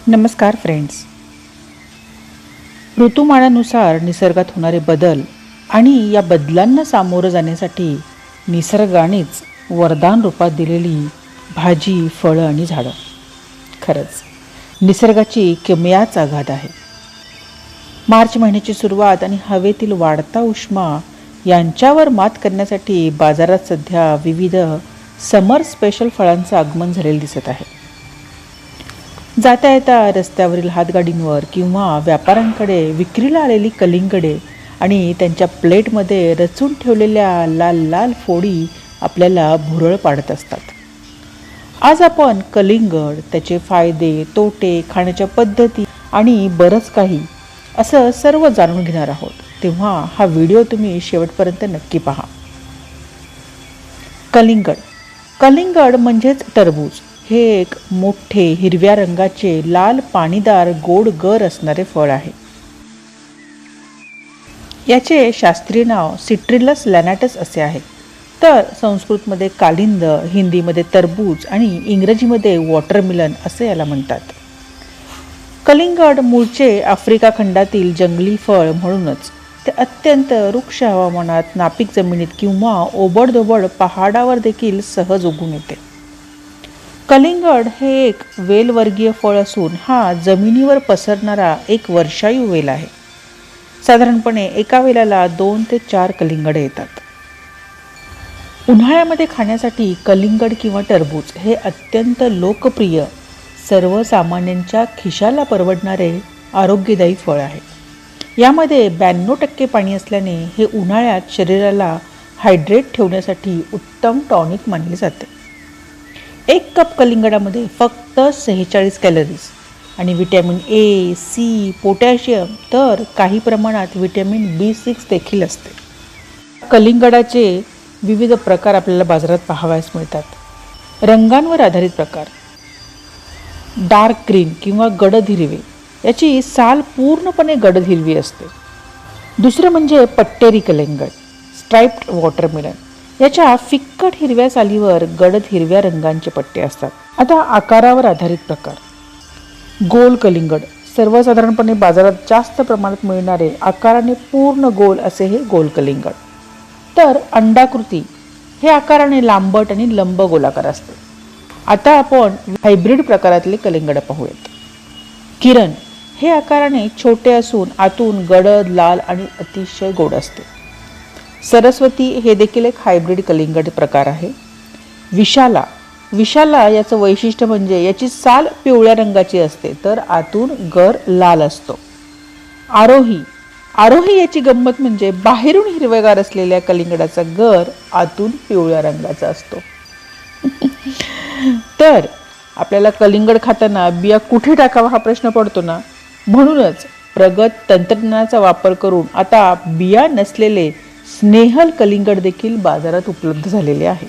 नमस्कार फ्रेंड्स. ऋतुमानानुसार निसर्गात होणारे बदल आणि या बदलांना सामोरं जाण्यासाठी निसर्गानेच वरदान रूपात दिलेली भाजी, फळं आणि झाडं. खरंच निसर्गाची किमयाच अगाध आहे. मार्च महिन्याची सुरुवात आणि हवेतील वाढता उष्मा यांच्यावर मात करण्यासाठी बाजारात सध्या विविध समर स्पेशल फळांचं आगमन झालेलं दिसत आहे. जाता येता रस्त्यावरील हातगाडींवर किंवा व्यापाऱ्यांकडे विक्रीला आलेली कलिंगडे आणि त्यांच्या प्लेटमध्ये रचून ठेवलेल्या लाल लाल फोडी आपल्याला भुरळ पाडत असतात. आज आपण कलिंगड, त्याचे फायदे, तोटे, खाण्याच्या पद्धती आणि बरंच काही असं सर्व जाणून घेणार आहोत. तेव्हा हा व्हिडिओ तुम्ही शेवटपर्यंत नक्की पहा. कलिंगड म्हणजेच टरबूज हे एक मोठे हिरव्या रंगाचे लाल पाणीदार गोड गर असणारे फळ आहे. याचे शास्त्रीय नाव सिट्रिलस लॅनाटस असे आहे. तर संस्कृतमध्ये कालिंद, हिंदीमध्ये तरबूज आणि इंग्रजीमध्ये वॉटरमिलन असे याला म्हणतात. कलिंगड मूळचे आफ्रिका खंडातील जंगली फळ म्हणूनच ते अत्यंत रुक्ष हवामानात, नापीक जमिनीत किंवा ओबडधोबड पहाडावर देखील सहज उगवून येते. कलिंगड हे एक वेलवर्गीय फळ असून हा जमिनीवर पसरणारा एक वर्षायू वेल आहे. साधारणपणे एका वेलाला 2 ते 4 कलिंगडे येतात. उन्हाळ्यामध्ये खाण्यासाठी कलिंगड किंवा टरबूज हे अत्यंत लोकप्रिय, सर्वसामान्यांच्या खिशाला परवडणारे आरोग्यदायी फळ आहे. यामध्ये 92% पाणी असल्याने हे उन्हाळ्यात शरीराला हायड्रेट ठेवण्यासाठी उत्तम टॉनिक मानले जाते. 1 कप कलिंगडामध्ये फक्त 46 कॅलरीज आणि व्हिटॅमिन ए, सी, पोटॅशियम तर काही प्रमाणात व्हिटॅमिन B6 देखील असते. कलिंगडाचे विविध प्रकार आपल्याला बाजारात पाहावयास मिळतात. रंगांवर आधारित प्रकार: डार्क ग्रीन किंवा गडद हिरवे, याची साल पूर्णपणे गडद हिरवी असते. दुसरं म्हणजे पट्टेरी कलिंगड, स्ट्राइप्ड वॉटरमेलन, याच्या फिक्कट हिरव्या सालीवर गडद हिरव्या रंगांचे पट्टे असतात. आता आकारावर आधारित प्रकार: गोल कलिंगड, सर्वसाधारणपणे बाजारात जास्त प्रमाणात मिळणारे आकाराने पूर्ण गोल असे हे गोल कलिंगड. तर अंडाकृती हे आकाराने लांबट आणि लंब गोलाकार असते. आता आपण हायब्रिड प्रकारातले कलिंगड पाहूयात. किरण हे आकाराने छोटे असून आतून गडद लाल आणि अतिशय गोड असते. सरस्वती हे देखील एक हायब्रिड कलिंगड प्रकार आहे. विशाला याचं वैशिष्ट्य म्हणजे याची साल पिवळ्या रंगाची असते तर आतून गर लाल असतो. आरोही याची गंमत म्हणजे बाहेरून हिरवेगार असलेल्या कलिंगडाचा गर आतून पिवळ्या रंगाचा असतो. तर आपल्याला कलिंगड खाताना बिया कुठे टाकावा हा प्रश्न पडतो ना. म्हणूनच प्रगत तंत्रज्ञानाचा वापर करून आता बिया नसलेले स्नेहल कलिंगड देखील बाजारात उपलब्ध झालेले आहे.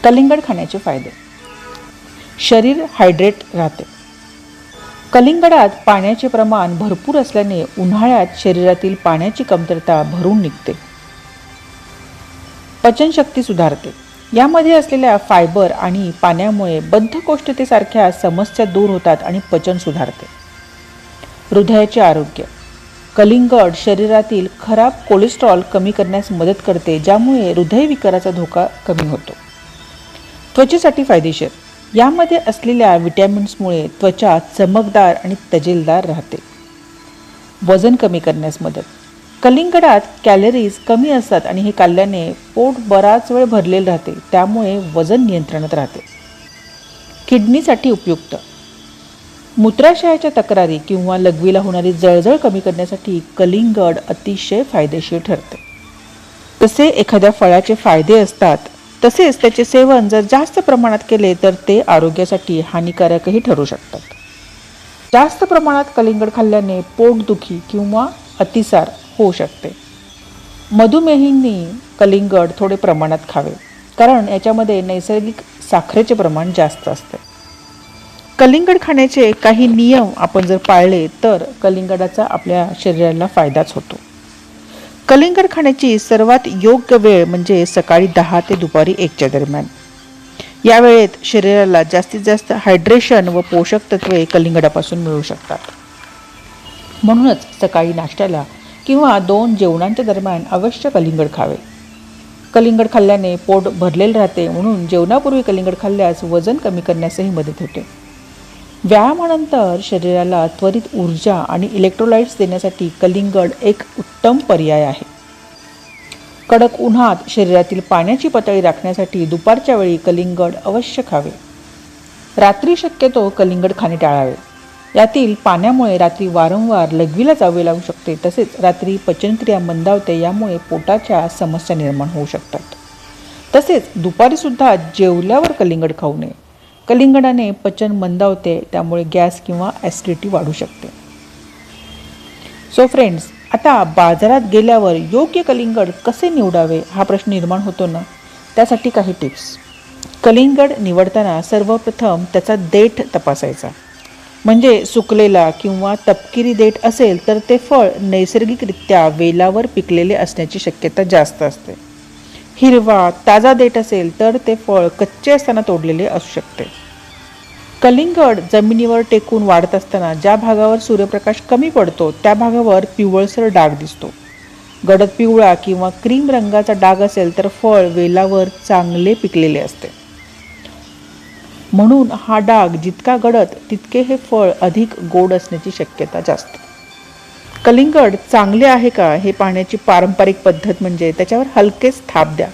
कलिंगड खाण्याचे फायदे: शरीर हायड्रेट राहते. कलिंगडात पाण्याचे प्रमाण भरपूर असल्याने उन्हाळ्यात शरीरातील पाण्याची कमतरता भरून निघते. पचनशक्ती सुधारते. यामध्ये असलेल्या फायबर आणि पाण्यामुळे बद्धकोष्ठतेसारख्या समस्या दूर होतात आणि पचन सुधारते. हृदयाचे आरोग्य: कलिंगड शरीरातील खराब कोलेस्ट्रॉल कमी करण्यास मदत करते, ज्यामुळे हृदयविकाराचा धोका कमी होतो. त्वचेसाठी फायदेशीर: यामध्ये असलेल्या विटॅमिन्समुळे त्वचा चमकदार आणि तजेलदार राहते. वजन कमी करण्यास मदत: कलिंगडात कॅलरीज कमी असतात आणि हे खाल्ल्याने पोट बराच वेळ भरलेले राहते, त्यामुळे वजन नियंत्रणात राहते. किडनीसाठी उपयुक्त: मूत्राशयाच्या तक्रारी किंवा लघवीला होणारी जळजळ कमी करण्यासाठी कलिंगड अतिशय फायदेशीर ठरते. तसे एखाद्या फळाचे फायदे असतात तसेच त्याचे सेवन जर जास्त प्रमाणात केले तर ते आरोग्यासाठी हानिकारकही ठरू शकतात. जास्त प्रमाणात कलिंगड खाल्ल्याने पोटदुखी किंवा अतिसार होऊ शकते. मधुमेहींनी कलिंगड थोडे प्रमाणात खावे, कारण याच्यामध्ये नैसर्गिक साखरेचे प्रमाण जास्त असते. कलिंगड खाण्याचे काही नियम आपण जर पाळले तर कलिंगडाचा आपल्या शरीराला फायदाच होतो. कलिंगड खाण्याची सर्वात योग्य वेळ म्हणजे सकाळी 10 ते दुपारी 1च्या दरम्यान. या वेळेत शरीराला जास्तीत जास्त हायड्रेशन व पोषक तत्वे कलिंगडापासून मिळू शकतात. म्हणूनच सकाळी नाश्त्याला किंवा 2 जेवणांच्या दरम्यान अवश्य कलिंगड खावे. कलिंगड खाल्ल्याने पोट भरलेले राहते, म्हणून जेवणापूर्वी कलिंगड खाल्ल्यास वजन कमी करण्यासही मदत होते. व्यायामानंतर शरीराला त्वरित ऊर्जा आणि इलेक्ट्रोलाइट्स देण्यासाठी कलिंगड एक उत्तम पर्याय आहे. कडक उन्हात शरीरातील पाण्याची पातळी राखण्यासाठी दुपारच्या वेळी कलिंगड अवश्य खावे. रात्री शक्यतो कलिंगड खाणे टाळावे. यातील पाण्यामुळे रात्री वारंवार लघवीला जावे लागू शकते. तसेच रात्री पचनक्रिया मंदावते, यामुळे पोटाच्या समस्या निर्माण होऊ शकतात. तसेच दुपारीसुद्धा जेवल्यावर कलिंगड खाऊ नये. कलिंगडाने पचन मंदावते, त्यामुळे गॅस किंवा ॲसिडिटी वाढू शकते. सो फ्रेंड्स, आता बाजारात गेल्यावर योग्य कलिंगड कसे निवडावे हा प्रश्न निर्माण होतो ना, त्यासाठी काही टिप्स. कलिंगड निवडताना सर्वप्रथम त्याचा देठ तपासायचा. म्हणजे सुकलेला किंवा तपकिरी देठ असेल तर ते फळ नैसर्गिकरित्या वेलावर पिकलेले असण्याची शक्यता जास्त असते. हिरवा ताजा देठ असेल तर ते फळ कच्चे असताना तोडलेले असू शकते. कलिंगड जमिनीवर टेकून वाढत असताना ज्या भागावर सूर्यप्रकाश कमी पडतो त्या भागावर पिवळसर डाग दिसतो. गडद पिवळा किंवा क्रीम रंगाचा डाग असेल तर फळ वेलावर चांगले पिकलेले असते. म्हणून हा डाग जितका गडद तितके हे फळ अधिक गोड असण्याची शक्यता जास्त. कलिंगड चांगले आहे का हे पाहण्याची पारंपरिक पद्धत म्हणजे त्याच्यावर हलकेच थाप द्या.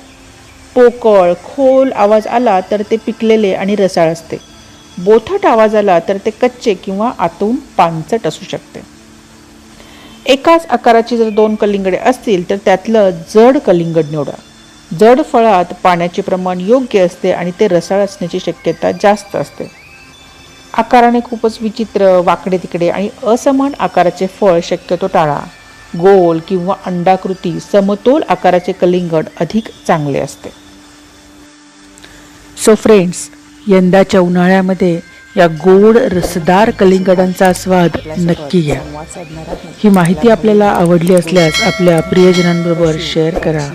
पोकळ खोल आवाज आला तर ते पिकलेले आणि रसाळ असते. बोथट आवाज आला तर ते कच्चे किंवा आतून पानचट असू शकते. एकाच आकाराची जर 2 कलिंगडे असतील तर त्यातलं जड कलिंगड निवडा. जड फळात पाण्याचे प्रमाण योग्य असते आणि ते रसाळ असण्याची शक्यता जास्त असते. आकाराने खूपच विचित्र, वाकडे तिकडे आणि असमान आकाराचे फळ शक्यतो टाळा. गोल किंवा अंडाकृती समतोल आकाराचे कलिंगड अधिक चांगले असते. सो फ्रेंड्स, यंदाच्या उन्हाळ्यामध्ये या गोड रसदार कलिंगडांचा स्वाद नक्की घ्या. ही माहिती आपल्याला आवडली असल्यास आपल्या प्रियजनांबरोबर शेअर करा.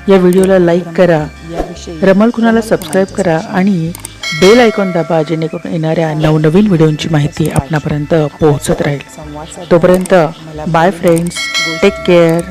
या व्हिडिओला लाईक करा. रमल खुनाला सबस्क्राईब करा आणि बेल आयकॉन दाबा, जेणेकरून येणाऱ्या नवनवीन व्हिडिओंची माहिती आपणापर्यंत पोहोचत राहील. तोपर्यंत बाय फ्रेंड्स, टेक केअर.